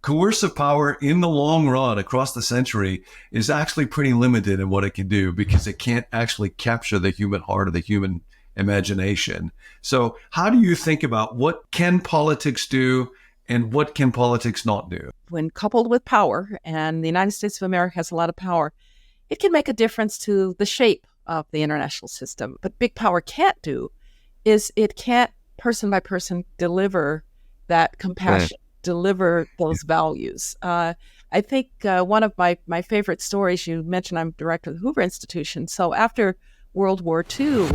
coercive power in the long run across the century is actually pretty limited in what it can do because it can't actually capture the human heart or the human imagination. So how do you think about what can politics do and what can politics not do? When coupled with power, and the United States of America has a lot of power, it can make a difference to the shape of the international system. But big power can't do is it can't person by person deliver that compassion, deliver those values. I think one of my favorite stories, you mentioned I'm director of the Hoover Institution. So after World War II,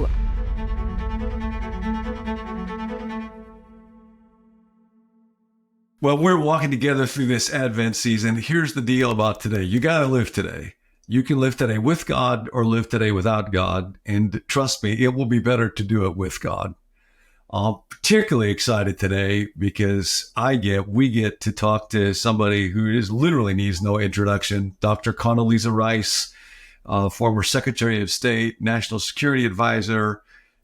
well, we're walking together through this Advent season. Here's the deal about today. You got to live today. You can live today with God or live today without God. And trust me, it will be better to do it with God. I'm particularly excited today because we get to talk to somebody who literally needs no introduction, Dr. Condoleezza Rice, former Secretary of State, National Security Advisor,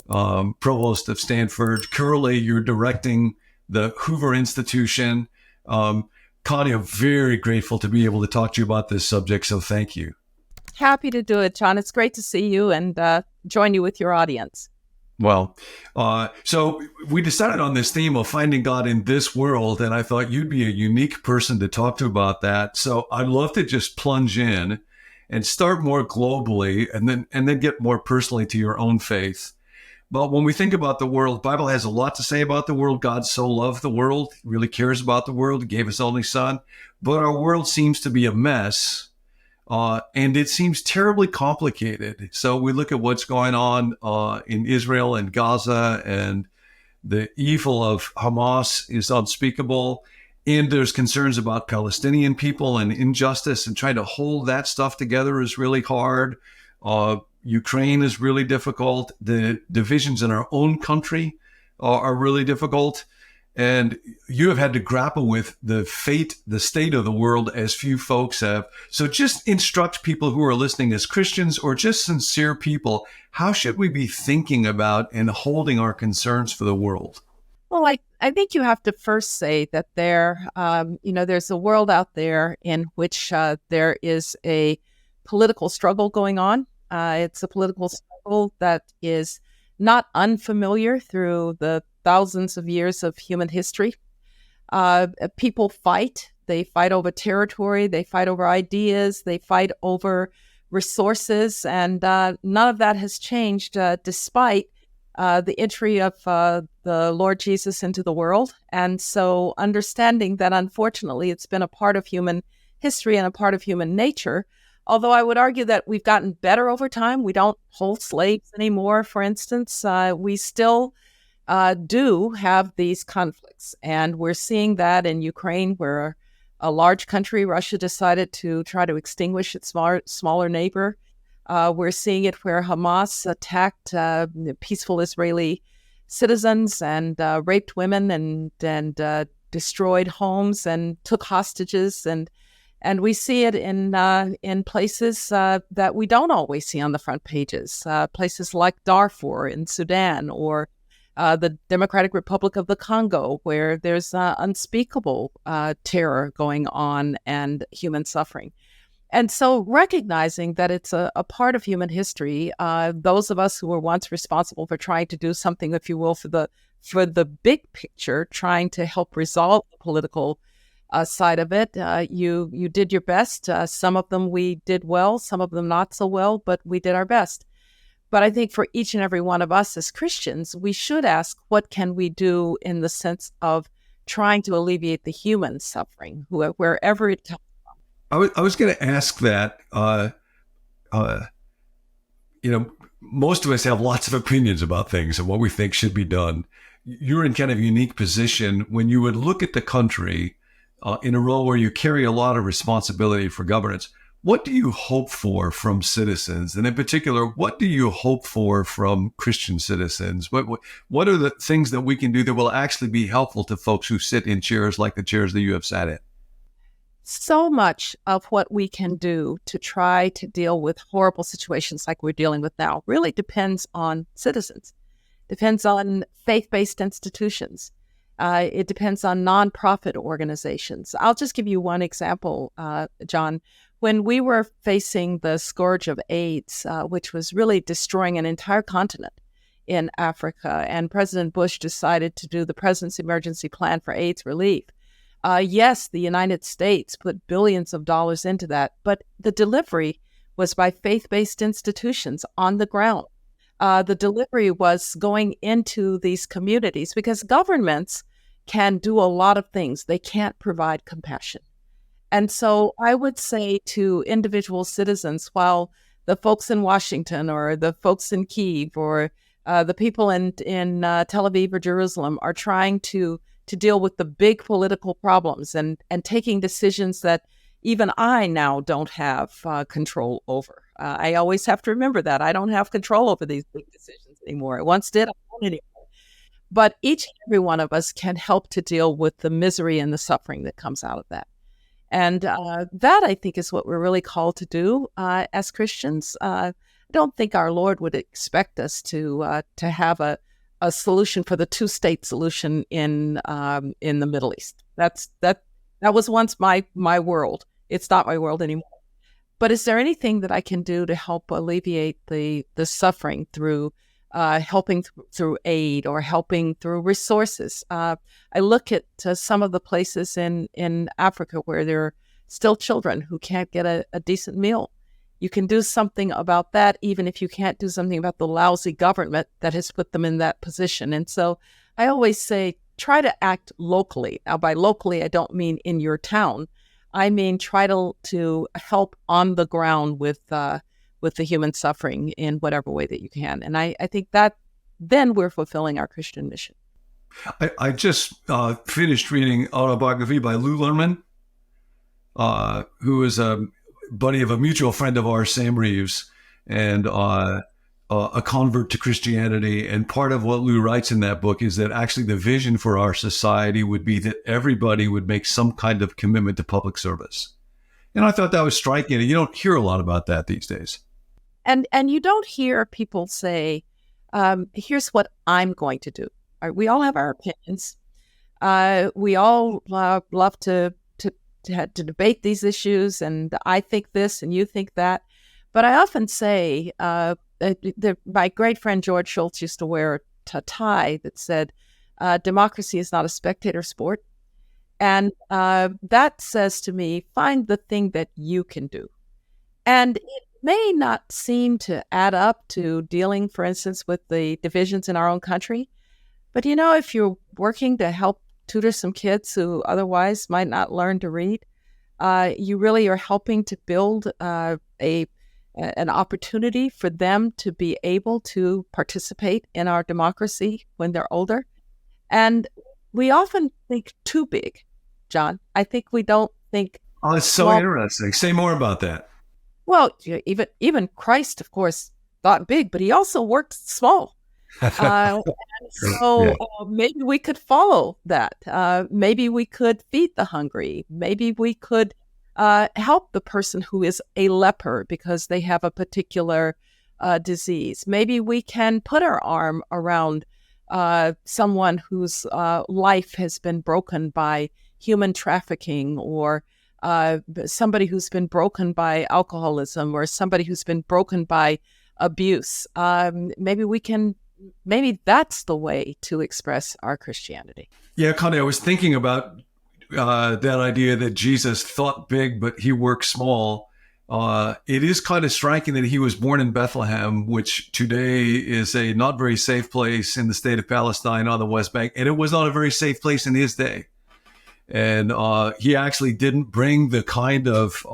Provost of Stanford. Currently, you're directing the Hoover Institution. Connie, I'm very grateful to be able to talk to you about this subject, so thank you. Happy to do it, John. It's great to see you and join you with your audience. Well, so we decided on this theme of finding God in this world, and I thought you'd be a unique person to talk to about that. So I'd love to just plunge in and start more globally and then get more personally to your own faith. But when we think about the world, the Bible has a lot to say about the world. God so loved the world, really cares about the world, he gave his only son. But our world seems to be a mess, and it seems terribly complicated. So we look at what's going on in Israel and Gaza, and the evil of Hamas is unspeakable. And there's concerns about Palestinian people and injustice, and trying to hold that stuff together is really hard. Ukraine is really difficult. The divisions in our own country are really difficult. And you have had to grapple with the state of the world as few folks have. So just instruct people who are listening as Christians or just sincere people, how should we be thinking about and holding our concerns for the world? Well, I think you have to first say that there's a world out there in which there is a political struggle going on. It's a political struggle that is not unfamiliar through the thousands of years of human history. People fight. They fight over territory. They fight over ideas. They fight over resources. And none of that has changed despite the entry of the Lord Jesus into the world. And so understanding that, unfortunately, it's been a part of human history and a part of human nature. Although I would argue that we've gotten better over time. We don't hold slaves anymore, for instance. We still do have these conflicts. And we're seeing that in Ukraine, where a large country, Russia, decided to try to extinguish its smaller neighbor. We're seeing it where Hamas attacked peaceful Israeli citizens and raped women and destroyed homes and took hostages. And we see it in places that we don't always see on the front pages, places like Darfur in Sudan, or the Democratic Republic of the Congo, where there's unspeakable terror going on and human suffering. And so recognizing that it's a part of human history, those of us who were once responsible for trying to do something, if you will, for the big picture, trying to help resolve the political side of it, you did your best. Some of them we did well, some of them not so well, but we did our best. But I think for each and every one of us as Christians, we should ask, what can we do in the sense of trying to alleviate the human suffering, wherever it comes from? I was going to ask that. Most of us have lots of opinions about things and what we think should be done. You're in kind of a unique position when you would look at the country in a role where you carry a lot of responsibility for governance. What do you hope for from citizens? And in particular, what do you hope for from Christian citizens? What are the things that we can do that will actually be helpful to folks who sit in chairs like the chairs that you have sat in? So much of what we can do to try to deal with horrible situations like we're dealing with now really depends on citizens, depends on faith-based institutions. It depends on nonprofit organizations. I'll just give you one example, John. When we were facing the scourge of AIDS, which was really destroying an entire continent in Africa, and President Bush decided to do the President's Emergency Plan for AIDS Relief. Yes, the United States put billions of dollars into that, but the delivery was by faith-based institutions on the ground. The delivery was going into these communities because governments can do a lot of things. They can't provide compassion. And so I would say to individual citizens, while the folks in Washington or the folks in Kyiv or the people in Tel Aviv or Jerusalem are trying to deal with the big political problems and taking decisions that even I now don't have control over. I always have to remember that. I don't have control over these big decisions anymore. I once did, I don't anymore. But each and every one of us can help to deal with the misery and the suffering that comes out of that. And that, I think, is what we're really called to do as Christians. I don't think our Lord would expect us to have a solution for the two-state solution in the Middle East. That was once my world. It's not my world anymore. But is there anything that I can do to help alleviate the suffering through helping through aid or helping through resources? I look at some of the places in Africa where there are still children who can't get a decent meal. You can do something about that, even if you can't do something about the lousy government that has put them in that position. And so I always say, try to act locally. Now, by locally, I don't mean in your town. I mean, try to help on the ground with the human suffering in whatever way that you can. And I think that then we're fulfilling our Christian mission. I just finished reading autobiography by Lou Lerman, who is a buddy of a mutual friend of ours, Sam Reeves, and a convert to Christianity. And part of what Lou writes in that book is that actually the vision for our society would be that everybody would make some kind of commitment to public service. And I thought that was striking. And you don't hear a lot about that these days. And you don't hear people say, here's what I'm going to do. We all have our opinions. We all love to debate these issues, and I think this and you think that. But I often say, my great friend George Schultz used to wear a tie that said, democracy is not a spectator sport. And that says to me, find the thing that you can do. And it may not seem to add up to dealing, for instance, with the divisions in our own country. But, if you're working to help tutor some kids who otherwise might not learn to read, you really are helping to build an opportunity for them to be able to participate in our democracy when they're older. And we often think too big, John. I think we don't think. Oh, it's so interesting. Say more about that. Well, even Christ, of course, thought big, but he also worked small. Maybe we could follow that. Maybe we could feed the hungry. Maybe we could help the person who is a leper because they have a particular disease. Maybe we can put our arm around someone whose life has been broken by human trafficking, or somebody who's been broken by alcoholism, or somebody who's been broken by abuse. Maybe that's the way to express our Christianity. Yeah, Condi, I was thinking about that idea that Jesus thought big, but he worked small. It is kind of striking that he was born in Bethlehem, which today is a not very safe place in the state of Palestine on the West Bank. And it was not a very safe place in his day. And he actually didn't bring the kind of,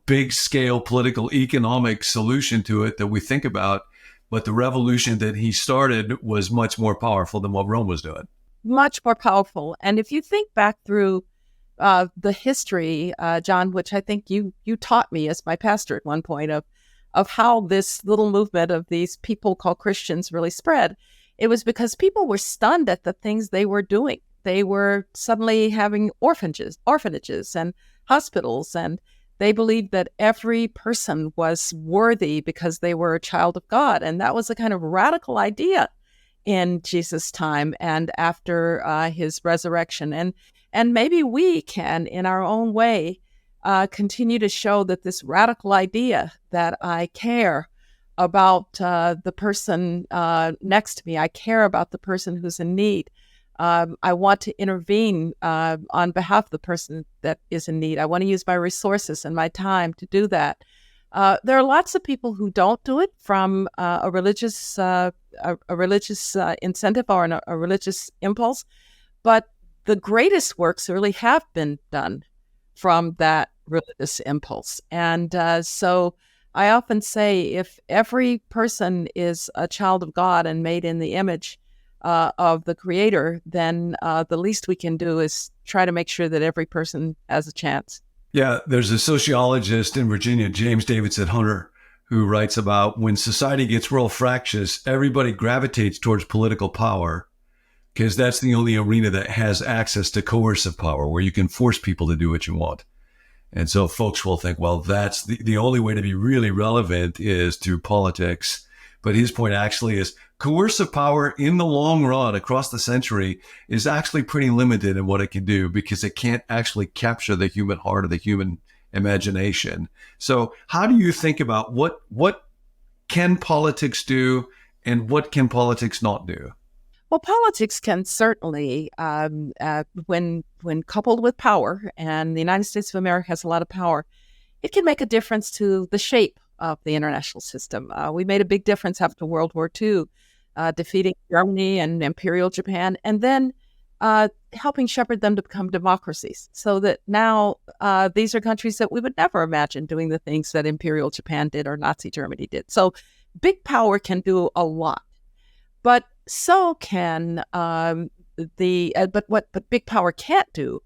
big scale political economic solution to it that we think about. But the revolution that he started was much more powerful than what Rome was doing. Much more powerful. And if you think back through the history, John, which I think you taught me as my pastor at one point, of how this little movement of these people called Christians really spread, it was because people were stunned at the things they were doing. They were suddenly having orphanages and hospitals, and they believed that every person was worthy because they were a child of God. And that was a kind of radical idea in Jesus' time and after his resurrection. And maybe we can, in our own way, continue to show that this radical idea that I care about the person next to me, I care about the person who's in need. I want to intervene on behalf of the person that is in need. I want to use my resources and my time to do that. There are lots of people who don't do it from a religious incentive or a religious impulse, but the greatest works really have been done from that religious impulse. And so I often say, if every person is a child of God and made in the image of the Creator, then the least we can do is try to make sure that every person has a chance. Yeah, there's a sociologist in Virginia, James Davidson Hunter, who writes about when society gets real fractious, everybody gravitates towards political power because that's the only arena that has access to coercive power where you can force people to do what you want. And so folks will think, well, that's the only way to be really relevant is through politics. But his point actually is coercive power in the long run across the century is actually pretty limited in what it can do because it can't actually capture the human heart or the human imagination. So how do you think about what can politics do and what can politics not do? Well, politics can certainly, when coupled with power, and the United States of America has a lot of power, it can make a difference to the shape of the international system. We made a big difference after World War II, defeating Germany and Imperial Japan, and then helping shepherd them to become democracies, so that now these are countries that we would never imagine doing the things that Imperial Japan did or Nazi Germany did. So big power can do a lot. But so can what big power can't do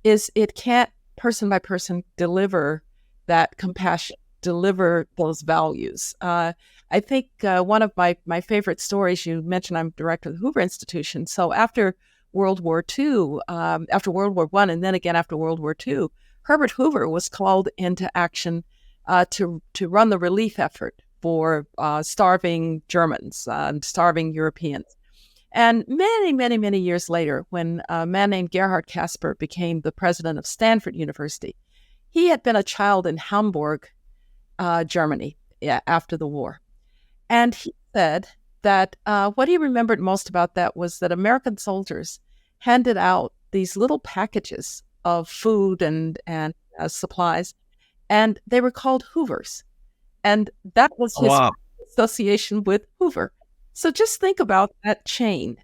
is it can't person by person deliver that compassion, deliver those values. I think one of my favorite stories, you mentioned I'm director of the Hoover Institution. So after World War II, after World War I, and then again after World War II, Herbert Hoover was called into action to run the relief effort for starving Germans, starving Europeans. And many, many, many years later, when a man named Gerhard Casper became the president of Stanford University, he had been a child in Hamburg, Germany, after the war. And he said that what he remembered most about that was that American soldiers handed out these little packages of food and supplies, and they were called Hoovers. And that was his association with Hoover. So just think about that chain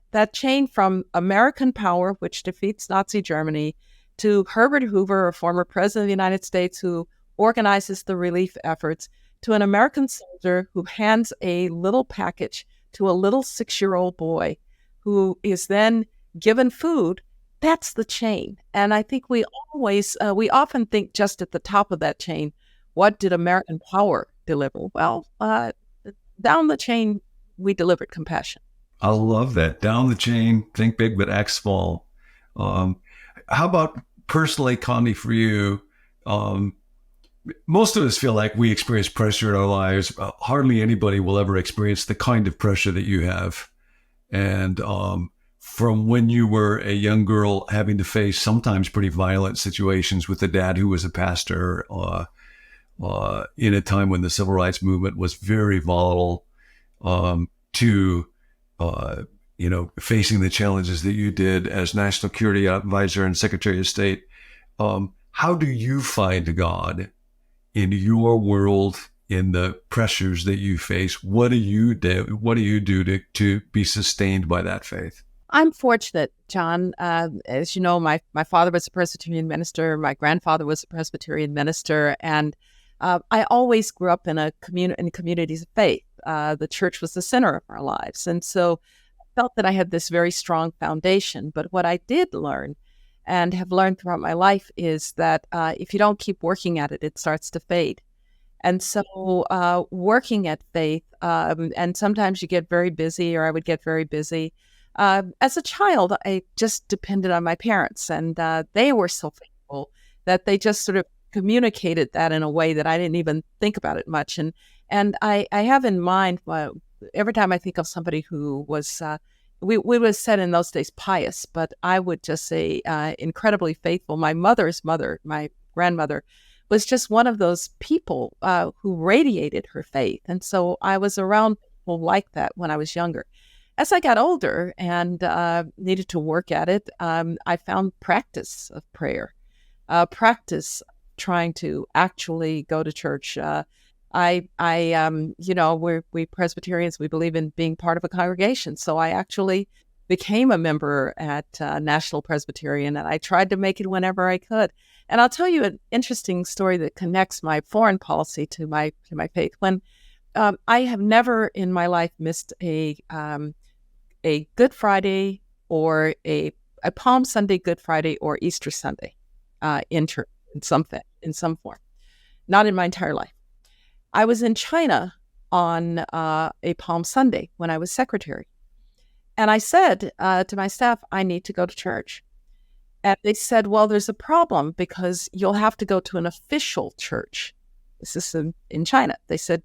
from American power, which defeats Nazi Germany, to Herbert Hoover, a former president of the United States who organizes the relief efforts, to an American soldier who hands a little package to a little 6-year-old boy who is then given food. That's the chain. And I think we often think just at the top of that chain, what did American power deliver? Well, down the chain, we delivered compassion. I love that. Down the chain, think big, but act small. How about personally, Condi, for you? Most of us feel like we experience pressure in our lives. Hardly anybody will ever experience the kind of pressure that you have. And from when you were a young girl having to face sometimes pretty violent situations with a dad who was a pastor, in a time when the civil rights movement was very volatile, to facing the challenges that you did as National Security Advisor and Secretary of State. How do you find God in your world, in the pressures that you face? What do you do? What do you do to be sustained by that faith? I'm fortunate, John. As you know, my father was a Presbyterian minister. My grandfather was a Presbyterian minister, and I always grew up in communities of faith. The church was the center of our lives. And so I felt that I had this very strong foundation. But what I did learn and have learned throughout my life is that if you don't keep working at it, it starts to fade. And so working at faith, and sometimes you get very busy, or I would get very busy. As a child, I just depended on my parents, and they were so faithful that they just sort of communicated that in a way that I didn't even think about it much. And I have in mind, every time I think of somebody who was we would have said in those days pious, but I would just say incredibly faithful. My mother's mother, my grandmother, was just one of those people who radiated her faith. And so I was around people like that when I was younger. As I got older and needed to work at it, I found practice of prayer, practice trying to actually go to church. We Presbyterians, we believe in being part of a congregation. So I actually became a member at National Presbyterian, and I tried to make it whenever I could. And I'll tell you an interesting story that connects my foreign policy to my faith. When I have never in my life missed a Good Friday or a Palm Sunday, Good Friday, or Easter Sunday in church in some form. Not in my entire life. I was in China on a Palm Sunday when I was secretary. And I said to my staff, I need to go to church. And they said, well, there's a problem because you'll have to go to an official church. This is in China. They said,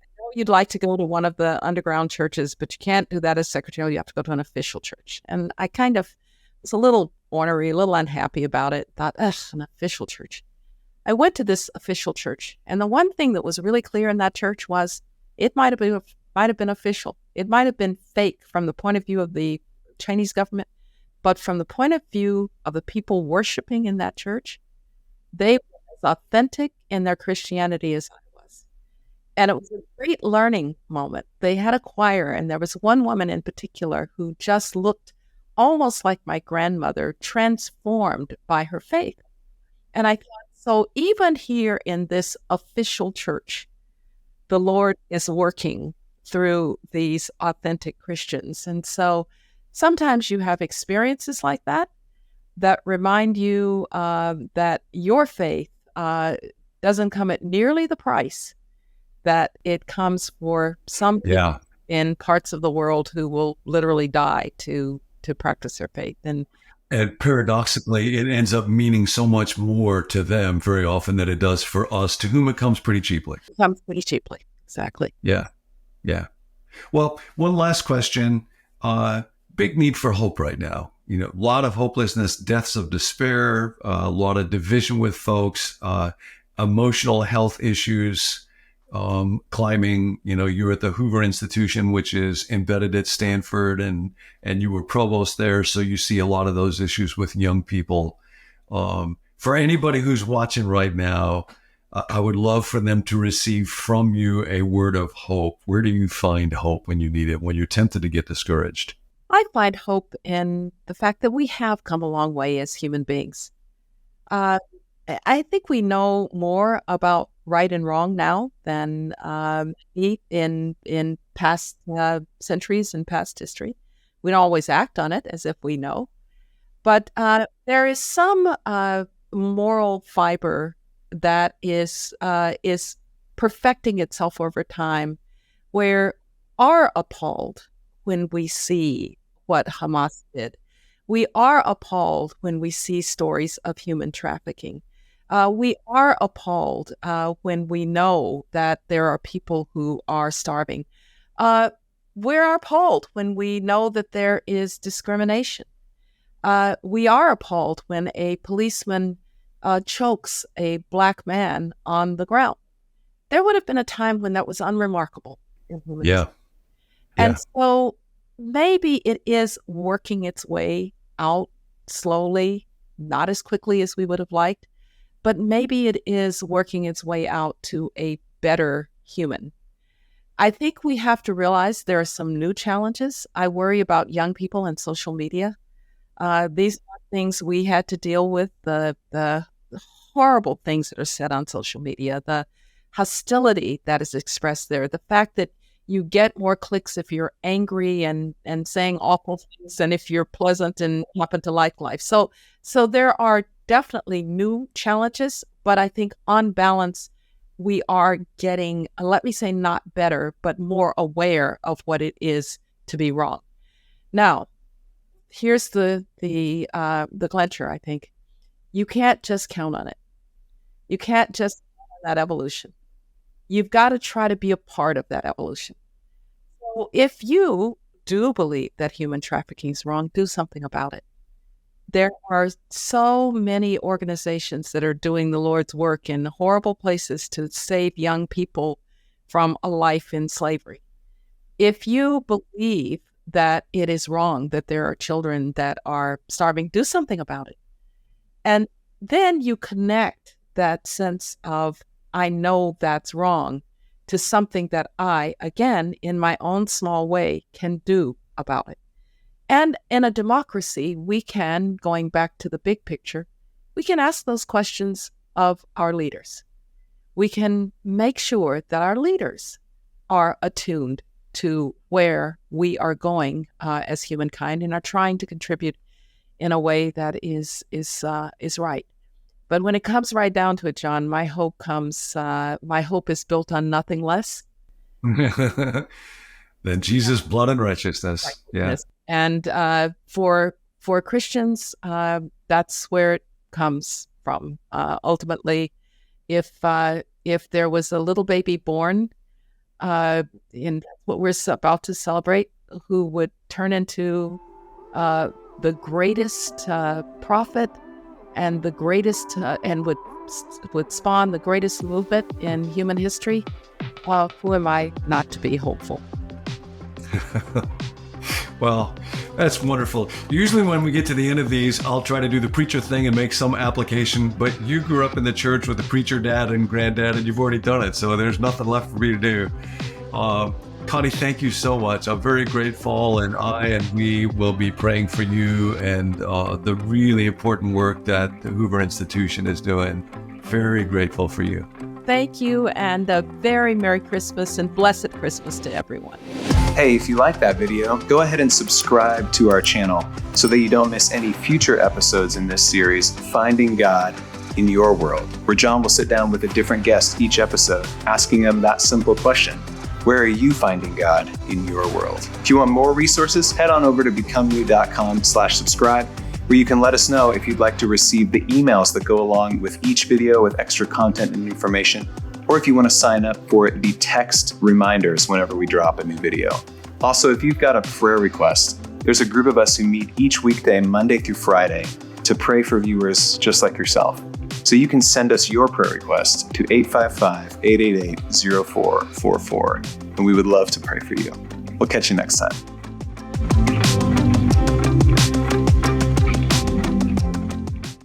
I know you'd like to go to one of the underground churches, but you can't do that as secretary. You have to go to an official church. And I kind of was a little ornery, a little unhappy about it. Thought, ugh, an official church. I went to this official church, and the one thing that was really clear in that church was it might have been official. It might have been fake from the point of view of the Chinese government, but from the point of view of the people worshiping in that church, they were as authentic in their Christianity as I was. And it was a great learning moment. They had a choir, and there was one woman in particular who just looked almost like my grandmother, transformed by her faith. And I thought, so even here in this official church, the Lord is working through these authentic Christians. And so sometimes you have experiences like that remind you that your faith doesn't come at nearly the price that it comes for some people in parts of the world who will literally die to practice their faith. And paradoxically, it ends up meaning so much more to them very often than it does for us, to whom it comes pretty cheaply. It comes pretty cheaply. Exactly. Yeah. Yeah. Well, one last question. Big need for hope right now. A lot of hopelessness, deaths of despair, a lot of division with folks, emotional health issues, climbing. You're at the Hoover Institution, which is embedded at Stanford, and you were provost there. So you see a lot of those issues with young people. For anybody who's watching right now, I would love for them to receive from you a word of hope. Where do you find hope when you need it, when you're tempted to get discouraged? I find hope in the fact that we have come a long way as human beings. I think we know more about right and wrong now than in past centuries and past history. We don't always act on it as if we know, but there is some moral fiber that is perfecting itself over time, where are appalled when we see what Hamas did. We are appalled when we see stories of human trafficking. We are appalled when we know that there are people who are starving. We're appalled when we know that there is discrimination. We are appalled when a policeman chokes a Black man on the ground. There would have been a time when that was unremarkable in human history. And so maybe it is working its way out slowly, not as quickly as we would have liked, but maybe it is working its way out to a better human. I think we have to realize there are some new challenges. I worry about young people and social media. These are things we had to deal with, the horrible things that are said on social media, the hostility that is expressed there, the fact that you get more clicks if you're angry and saying awful things than if you're pleasant and happen to like life. So there are definitely new challenges, but I think on balance, we are getting, let me say not better, but more aware of what it is to be wrong. Now, here's the clincher, I think. You can't just count on it. You can't just count on that evolution. You've got to try to be a part of that evolution. So if you do believe that human trafficking is wrong, do something about it. There are so many organizations that are doing the Lord's work in horrible places to save young people from a life in slavery. If you believe that it is wrong that there are children that are starving, do something about it. And then you connect that sense of, I know that's wrong, to something that I, again, in my own small way, can do about it. And in a democracy, we can, going back to the big picture, we can ask those questions of our leaders. We can make sure that our leaders are attuned to where we are going as humankind and are trying to contribute in a way that is right. But when it comes right down to it, John, my hope is built on nothing less than Jesus' blood and righteousness. Yeah. And for Christians, that's where it comes from. Ultimately, if there was a little baby born in what we're about to celebrate, who would turn into the greatest prophet and the greatest and would spawn the greatest movement in human history, who am I not to be hopeful? Well, that's wonderful. Usually when we get to the end of these, I'll try to do the preacher thing and make some application, but you grew up in the church with a preacher dad and granddad, and you've already done it, so there's nothing left for me to do. Condi, thank you so much. I'm very grateful, and we will be praying for you and the really important work that the Hoover Institution is doing. Very grateful for you. Thank you, and a very Merry Christmas and blessed Christmas to everyone. Hey, if you like that video, go ahead and subscribe to our channel so that you don't miss any future episodes in this series, Finding God in Your World, where John will sit down with a different guest each episode, asking them that simple question: where are you finding God in your world? If you want more resources, head on over to becomeyou.com/subscribe, where you can let us know if you'd like to receive the emails that go along with each video with extra content and information, or if you want to sign up for the text reminders whenever we drop a new video. Also, if you've got a prayer request, there's a group of us who meet each weekday, Monday through Friday, to pray for viewers just like yourself. So you can send us your prayer request to 855-888-0444, and we would love to pray for you. We'll catch you next time.